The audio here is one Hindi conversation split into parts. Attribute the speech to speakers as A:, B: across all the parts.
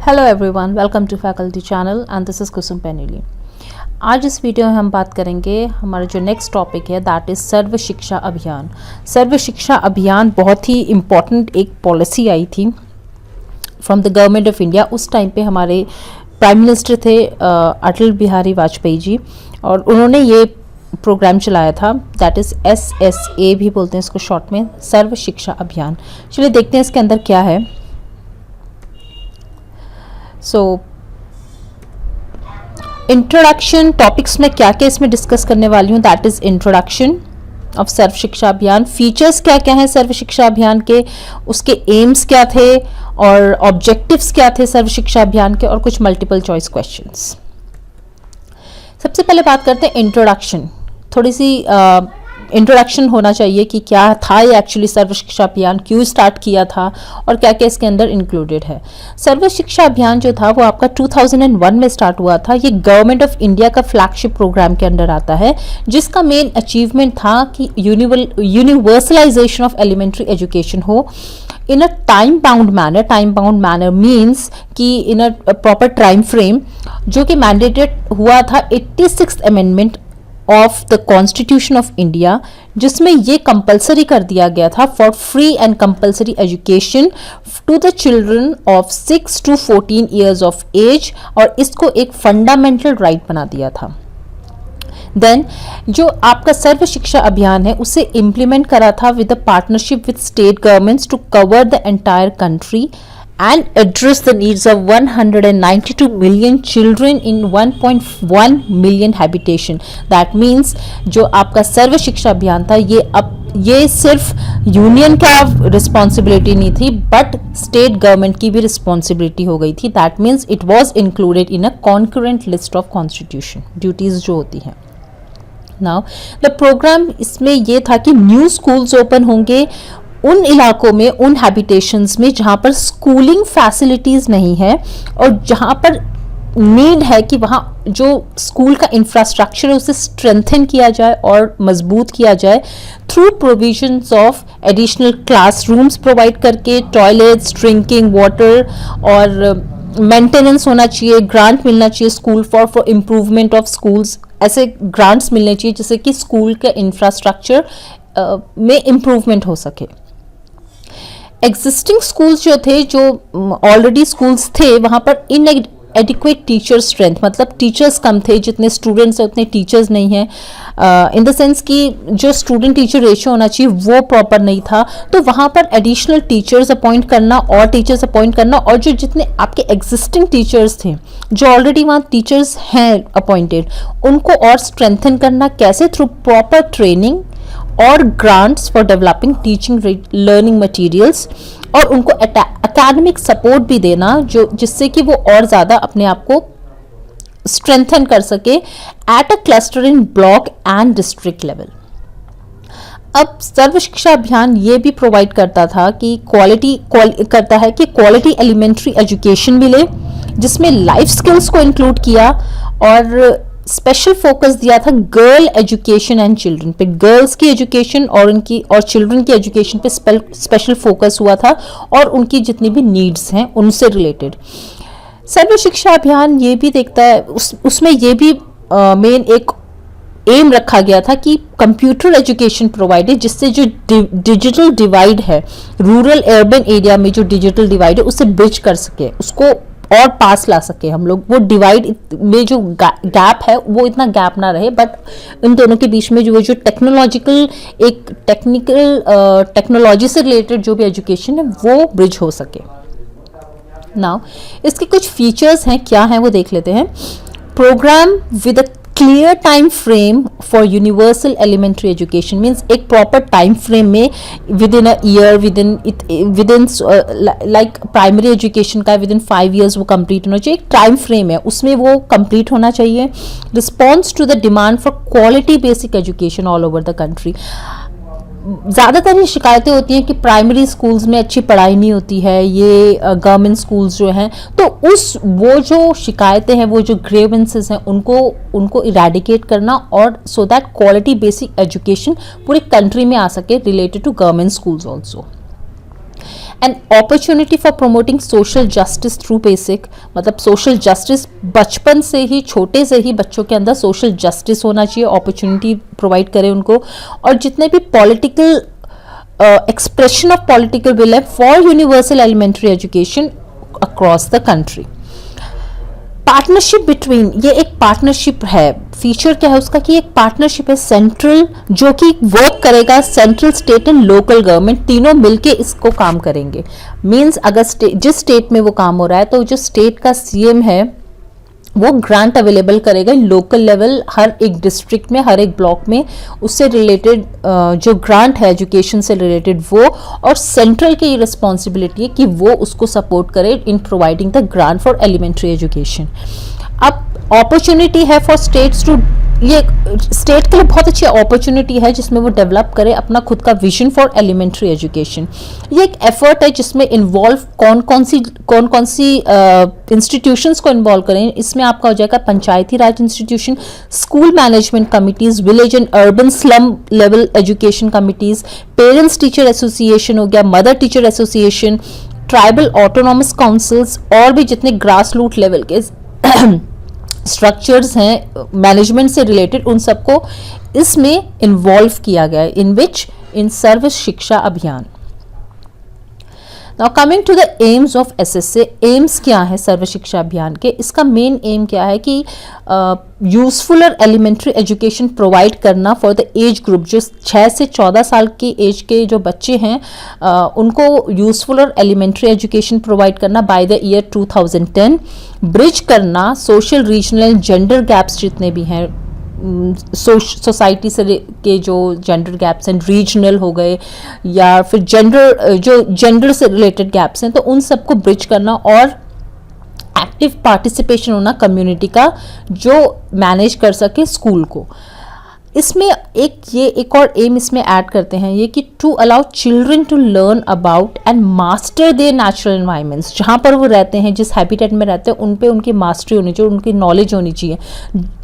A: Hello everyone, welcome to faculty channel and this is Kusum Penuli. आज इस वीडियो में हम बात करेंगे, हमारा जो नेक्स्ट टॉपिक है दैट इज़ सर्व शिक्षा अभियान। सर्व शिक्षा अभियान बहुत ही इम्पॉर्टेंट एक पॉलिसी आई थी from the government of India. उस टाइम पे हमारे प्राइम मिनिस्टर थे अटल बिहारी वाजपेयी जी, और उन्होंने ये प्रोग्राम चलाया था दैट इज़ SSA भी बोलते हैं इसको शॉर्ट में, सर्व शिक्षा अभियान। चलिए देखते हैं इसके अंदर क्या है। सो इंट्रोडक्शन टॉपिक्स में क्या क्या इसमें डिस्कस करने वाली हूँ, दैट इज इंट्रोडक्शन ऑफ सर्व शिक्षा अभियान। फीचर्स क्या क्या हैं सर्व शिक्षा अभियान के, उसके एम्स क्या थे और ऑब्जेक्टिव्स क्या थे सर्व शिक्षा अभियान के, और कुछ मल्टीपल चॉइस क्वेश्चंस। सबसे पहले बात करते हैं इंट्रोडक्शन। थोड़ी सी इंट्रोडक्शन होना चाहिए कि क्या था ये एक्चुअली सर्व शिक्षा अभियान, क्यों स्टार्ट किया था और क्या क्या इसके अंदर इंक्लूडेड है। सर्व शिक्षा अभियान जो था वो आपका 2001 में स्टार्ट हुआ था। ये गवर्नमेंट ऑफ इंडिया का फ्लैगशिप प्रोग्राम के अंदर आता है, जिसका मेन अचीवमेंट था कि यूनिवर्सलाइजेशन ऑफ एलिमेंट्री एजुकेशन हो in a time bound manner. Time bound manner means कि in a proper time frame, जो कि मैंडेटेड हुआ था 86th amendment of the constitution of India, जिसमें ये कंपलसरी कर दिया गया था for free and compulsory education to the children of 6 to 14 years of age, और इसको एक फंडामेंटल राइट बना दिया था। देन जो आपका सर्व शिक्षा अभियान है उसे इम्प्लीमेंट करा था with a partnership with state governments to cover the entire country and address the needs of 192 million children in 1.1 million habitation. That means जो आपका सर्व शिक्षा अभियान था ये सिर्फ यूनियन का रिस्पॉन्सिबिलिटी नहीं थी, बट स्टेट गवर्नमेंट की भी रिस्पॉन्सिबिलिटी हो गई थी। That means it was included in a concurrent list of constitution duties जो होती हैं। नाउ द प्रोग्राम इसमें ये था कि न्यू स्कूल्स ओपन होंगे उन इलाकों में, उन हैबिटेशंस में जहाँ पर स्कूलिंग फैसिलिटीज़ नहीं है और जहाँ पर नीड है कि वहाँ जो स्कूल का इंफ्रास्ट्रक्चर है उसे स्ट्रेंथन किया जाए और मजबूत किया जाए through provisions of additional classrooms provide करके, टॉयलेट्स, ड्रिंकिंग वाटर और मेंटेनेंस होना चाहिए, ग्रांट मिलना चाहिए school for improvement of schools. ऐसे ग्रांट्स मिलने चाहिए जिससे कि स्कूल के इंफ्रास्ट्रक्चर में इम्प्रूवमेंट हो सके। एग्जिस्टिंग स्कूल्स जो थे, जो ऑलरेडी स्कूल्स थे, वहाँ पर इनएडिक्वेट टीचर स्ट्रेंथ, मतलब टीचर्स कम थे, जितने स्टूडेंट्स हैं उतने टीचर्स नहीं हैं, इन द सेंस कि जो स्टूडेंट टीचर रेशियो होना चाहिए वो प्रॉपर नहीं था। तो वहाँ पर एडिशनल टीचर्स अपॉइंट करना और टीचर्स अपॉइंट करना, और जो जितने आपके एग्जिस्टिंग टीचर्स थे जो ऑलरेडी वहाँ टीचर्स हैं अपॉइंटेड, उनको और स्ट्रेंथन करना कैसे, थ्रू प्रॉपर ट्रेनिंग और grants for developing teaching learning materials, और उनको एकेडमिक सपोर्ट भी देना जो जिससे कि वो और ज़्यादा अपने आप को स्ट्रेंथन कर सके at a cluster in block and district level. अब सर्व शिक्षा अभियान ये भी प्रोवाइड करता था कि क्वालिटी एलिमेंट्री एजुकेशन मिले, जिसमें लाइफ स्किल्स को इंक्लूड किया, और स्पेशल फोकस दिया था गर्ल एजुकेशन एंड चिल्ड्रन पे। गर्ल्स की एजुकेशन और चिल्ड्रन की एजुकेशन पे स्पेशल फोकस हुआ था, और उनकी जितनी भी नीड्स हैं उनसे रिलेटेड। सर्व शिक्षा अभियान ये भी देखता है, उसमें ये भी मेन एक एम रखा गया था कि कंप्यूटर एजुकेशन प्रोवाइडेड, जिससे जो डिजिटल डिवाइड है, रूरल अर्बन एरिया में जो डिजिटल डिवाइड है उसे ब्रिज कर सके, उसको और पास ला सके हम लोग। वो डिवाइड में जो गैप है वो इतना गैप ना रहे, बट इन दोनों के बीच में जो टेक्नोलॉजिकल टेक्नोलॉजी से रिलेटेड जो भी एजुकेशन है वो ब्रिज हो सके। नाउ इसके कुछ फीचर्स हैं, क्या हैं वो देख लेते हैं। Programme with a clear time frame for universal elementary education means एक प्रॉपर टाइम फ्रेम में within a year, within like primary education का विद इन 5 years वो कंप्लीट होना चाहिए। एक टाइम फ्रेम है उसमें वो कंप्लीट होना चाहिए। Response to the demand for quality basic education all over the country. ज़्यादातर ये शिकायतें होती हैं कि प्राइमरी स्कूल्स में अच्छी पढ़ाई नहीं होती है, ये गवर्नमेंट स्कूल्स जो हैं, तो वो जो शिकायतें हैं, वो जो ग्रीवेंसेस हैं, उनको इरेडिकेट करना, और so that quality basic education पूरे कंट्री में आ सके related to government schools also. And opportunity for promoting social justice through basic, मतलब सोशल जस्टिस बचपन से ही, छोटे से ही बच्चों के अंदर सोशल जस्टिस होना चाहिए, अपॉर्चुनिटी प्रोवाइड करें उनको। और जितने भी political expression of political will है for universal elementary education across the country. Partnership between, ये एक पार्टनरशिप है, फीचर क्या है उसका कि एक पार्टनरशिप है सेंट्रल, जो कि वर्क करेगा central, state and local government, तीनों मिलके इसको काम करेंगे। मींस अगर जिस स्टेट में वो काम हो रहा है तो जो स्टेट का सीएम है वो ग्रांट अवेलेबल करेगा लोकल लेवल, हर एक डिस्ट्रिक्ट में, हर एक ब्लॉक में, उससे रिलेटेड जो ग्रांट है एजुकेशन से रिलेटेड वो, और सेंट्रल की रिस्पॉन्सिबिलिटी है कि वो उसको सपोर्ट करे in providing the grant for elementary education. अब अपॉर्चुनिटी है फॉर स्टेट्स टू, ये स्टेट के लिए बहुत अच्छी अपॉर्चुनिटी है जिसमें वो डेवलप करे अपना खुद का विजन फॉर एलिमेंट्री एजुकेशन। ये एक एफर्ट है जिसमें इन्वॉल्व कौन कौन सी इंस्टीट्यूशंस को इन्वॉल्व करें। इसमें आपका हो जाएगा Panchayati Raj institution, school management committees, village and urban slum level education committees, parents teacher association हो गया, mother teacher association, tribal autonomous councils, और भी जितने ग्रास रूट लेवल के स्ट्रक्चर्स हैं मैनेजमेंट से रिलेटेड, उन सबको इसमें इन्वॉल्व किया गया है इन Sarva Shiksha Abhiyan. Now coming to the aims of SSA, aims क्या है सर्व शिक्षा अभियान के? इसका मेन एम क्या है कि यूजफुल और एलिमेंट्री एजुकेशन प्रोवाइड करना फॉर द एज ग्रुप, जो 6 से 14 साल की एज के जो बच्चे हैं उनको यूजफुल और एलिमेंट्री एजुकेशन प्रोवाइड करना बाय द ईयर 2010, ब्रिज करना social, regional and gender gaps जितने भी हैं सोसाइटी से के जो जेंडर गैप्स हैं, रीजनल हो गए या फिर जेंडर से रिलेटेड गैप्स हैं, तो उन सबको ब्रिज करना और एक्टिव पार्टिसिपेशन होना कम्युनिटी का जो मैनेज कर सके स्कूल को। इसमें एक और एम इसमें ऐड करते हैं ये कि to allow children to learn about and master their natural environments, जहाँ पर वो रहते हैं, जिस हैबिटेट में रहते हैं, उन पे उनकी मास्टरी होनी चाहिए, उनकी नॉलेज होनी चाहिए,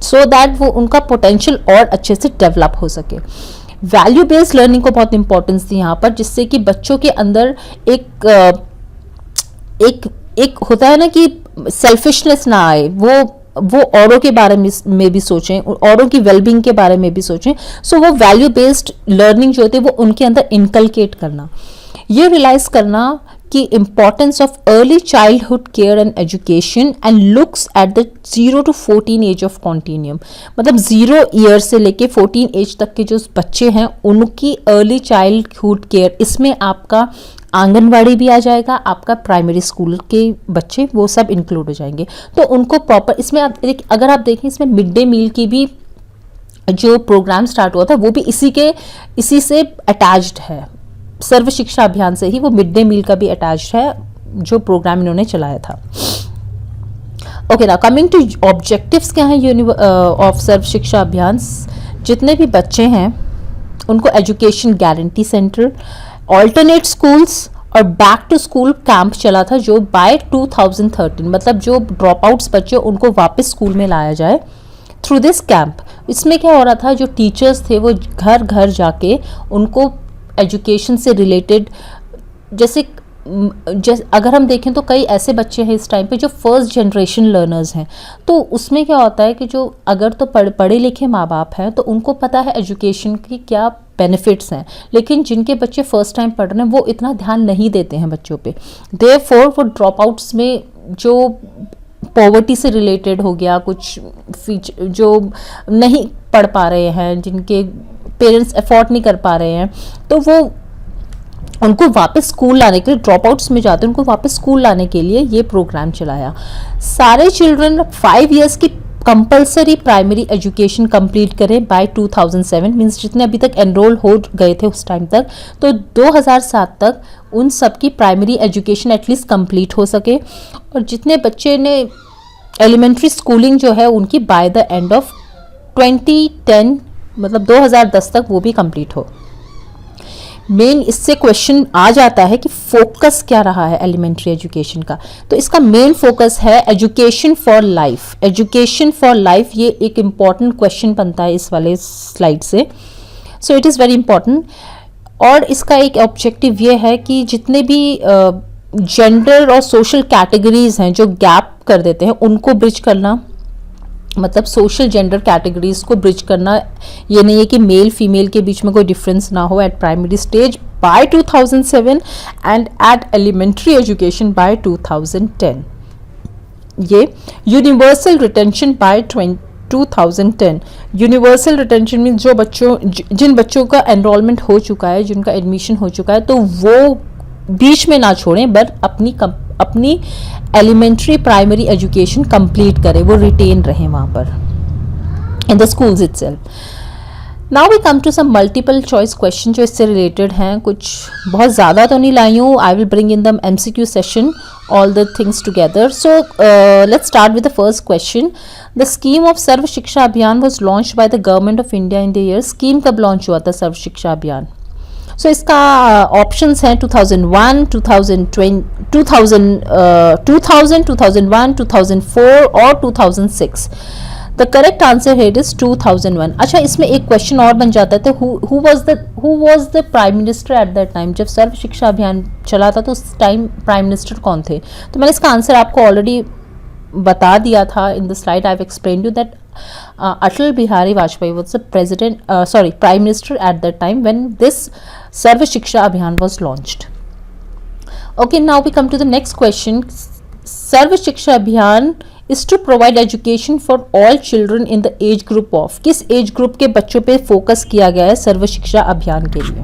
A: सो दैट वो उनका पोटेंशियल और अच्छे से डेवलप हो सके। वैल्यू बेस्ड लर्निंग को बहुत इंपॉर्टेंस दी यहाँ पर, जिससे कि बच्चों के अंदर एक होता है ना कि सेल्फिशनेस ना आए, वो औरों के बारे में भी सोचें, औरों की वेलबींग के बारे में भी सोचें। सो वो वैल्यू बेस्ड लर्निंग जो होती है वो उनके अंदर इनकलकेट करना, ये रियलाइज करना कि importance of early childhood care and education and looks at the 0 to 14 age of continuum, मतलब 0 ईयर से लेके 14 एज तक के जो बच्चे हैं उनकी अर्ली चाइल्डहुड केयर, इसमें आपका आंगनवाड़ी भी आ जाएगा, आपका प्राइमरी स्कूल के बच्चे वो सब इंक्लूड हो जाएंगे। तो उनको प्रॉपर, इसमें अगर आप देखें इसमें मिड डे मील की भी जो प्रोग्राम स्टार्ट हुआ था वो भी इसी से अटैच्ड है, सर्व शिक्षा अभियान से ही वो मिड डे मील का भी अटैच्ड है जो प्रोग्राम इन्होंने चलाया था। Okay, now coming to objectives क्या है ऑफ सर्व शिक्षा अभियान। जितने भी बच्चे हैं उनको education guarantee centre, alternate schools और बैक टू स्कूल कैंप चला था जो बाय 2013, मतलब जो ड्रॉप आउट्स बच्चे उनको वापस स्कूल में लाया जाए थ्रू दिस कैंप। इसमें क्या हो रहा था, जो टीचर्स थे वो घर घर जाके उनको एजुकेशन से रिलेटेड, जैसे अगर हम देखें तो कई ऐसे बच्चे हैं इस टाइम पे जो फर्स्ट जनरेशन लर्नर्स हैं, तो उसमें क्या होता है कि जो अगर तो पढ़े लिखे माँ बाप हैं तो उनको पता है एजुकेशन की क्या बेनिफिट्स हैं, लेकिन जिनके बच्चे फर्स्ट टाइम पढ़ रहे हैं वो इतना ध्यान नहीं देते हैं बच्चों पे। देयरफॉर वो ड्रॉप आउट्स में जो पॉवर्टी से रिलेटेड हो गया, कुछ फीचर जो नहीं पढ़ पा रहे हैं, जिनके पेरेंट्स अफोर्ड नहीं कर पा रहे हैं, तो वो उनको वापस स्कूल लाने के लिए, ड्रॉप आउट्स में जाते हैं उनको वापस स्कूल लाने के लिए ये प्रोग्राम चलाया। सारे चिल्ड्रन 5 इयर्स की कंपलसरी प्राइमरी एजुकेशन कंप्लीट करें बाय 2007, मींस जितने अभी तक एनरोल हो गए थे उस टाइम तक, तो 2007 तक उन सब की प्राइमरी एजुकेशन एटलीस्ट कंप्लीट हो सके, और जितने बच्चे ने एलिमेंट्री स्कूलिंग जो है उनकी बाय द एंड ऑफ 2010, मतलब 2010 तक वो भी कंप्लीट हो। मेन इससे क्वेश्चन आ जाता है कि फोकस क्या रहा है एलिमेंट्री एजुकेशन का, तो इसका मेन फोकस है education for life. Education for life ये एक इम्पॉर्टेंट क्वेश्चन बनता है इस वाले स्लाइड से, so it is very important. और इसका एक ऑब्जेक्टिव ये है कि जितने भी जेंडर और सोशल कैटेगरीज हैं जो गैप कर देते हैं उनको ब्रिज करना, मतलब सोशल जेंडर कैटेगरीज को ब्रिज करना। ये नहीं है कि मेल फीमेल के बीच में कोई डिफरेंस ना हो at primary stage by 2007 and at elementary education by 2010। ये universal retention by 2010। Universal retention mean जिन बच्चों का एनरोलमेंट हो चुका है, जिनका एडमिशन हो चुका है, तो वो बीच में ना छोड़ें बट अपनी एलिमेंट्री प्राइमरी एजुकेशन कंप्लीट करें, वो रिटेन रहें वहाँ पर in the schools itself. Now we come to some multiple choice question जो इससे रिलेटेड हैं। कुछ बहुत ज़्यादा तो नहीं लाई हूँ, I will bring in the MCQ session all the things together. So let's start with the first question. The scheme of सर्व शिक्षा अभियान was launched by the government of India in the year. Scheme कब launch हुआ था सर्व शिक्षा अभियान? So इसका options हैं 2001, 2020, 2000, 2001, 2004 और 2006. The correct answer here is 2001. अच्छा, इसमें एक क्वेश्चन और बन जाता है, who was the prime minister at that time? जब सर्व शिक्षा अभियान चला था तो उस टाइम प्राइम मिनिस्टर कौन थे? तो मैंने इसका आंसर आपको ऑलरेडी बता दिया था in the slide. I have explained you that Atal Bihari Vajpayee was the prime minister at that time when this Sarva Shiksha Abhiyan was launched. Okay, now we come to the next question. Sarva Shiksha Abhiyan is to provide education for all children in the age group of. किस एज ग्रुप के बच्चों पे फोकस किया गया है सर्व शिक्षा अभियान के लिए?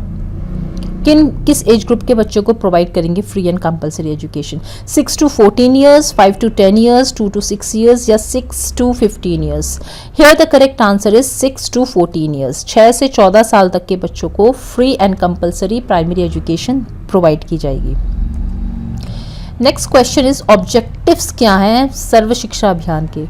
A: किस एज ग्रुप के बच्चों को प्रोवाइड करेंगे free and compulsory education? 6 to 14 years, 5 to 10 years, 2 to 6 years या 6 to 15 years? Here the correct answer is 6 to 14 years. 6 से 14 साल तक के बच्चों को free and compulsory primary education provide की जाएगी. नेक्स्ट क्वेश्चन इज ऑब्जेक्टिव्स क्या हैं सर्व शिक्षा अभियान के?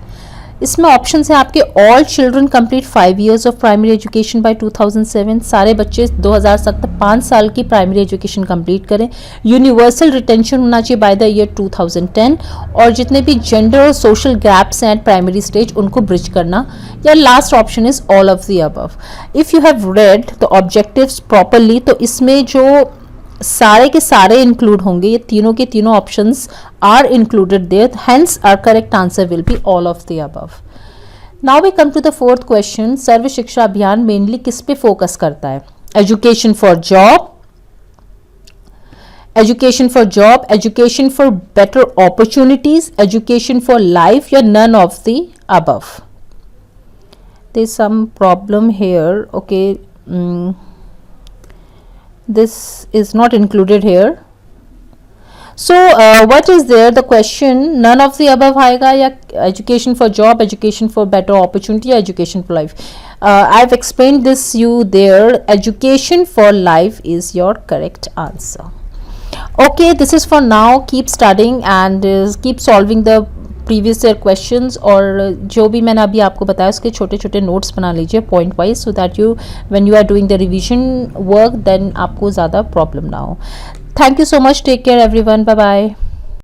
A: इसमें ऑप्शन है आपके all children complete 5 years of primary education by 2007. सारे बच्चे 2007 तक 5 साल की प्राइमरी एजुकेशन कंप्लीट करें. यूनिवर्सल रिटेंशन होना चाहिए बाय द ईयर 2010. और जितने भी जेंडर और सोशल गैप्स हैं एट प्राइमरी स्टेज उनको ब्रिज करना. या last option is all of the above. If you have read the objectives properly तो इसमें जो सारे के सारे इंक्लूड होंगे, ये तीनों के तीनों options are included there, hence our correct answer will be all of the above. Now we come to the fourth question. Sarva Shiksha Abhiyan mainly किस पे फोकस करता है? Education for job, education for better opportunities, education for life या none of the above? There is some problem here. Okay, this is not included here. So what is there? The question none of the above आएगा या education for job, education for better opportunity, education for life? I've explained this you there. Education for life is your correct answer. Okay, this is for now. Keep studying and keep solving the previous year questions और जो भी मैंने अभी आपको बताया उसके छोटे छोटे नोट्स बना लीजिए point wise, so that you when you are doing the revision work then आपको ज़्यादा प्रॉब्लम ना हो. Thank you so much. Take care everyone. Bye bye.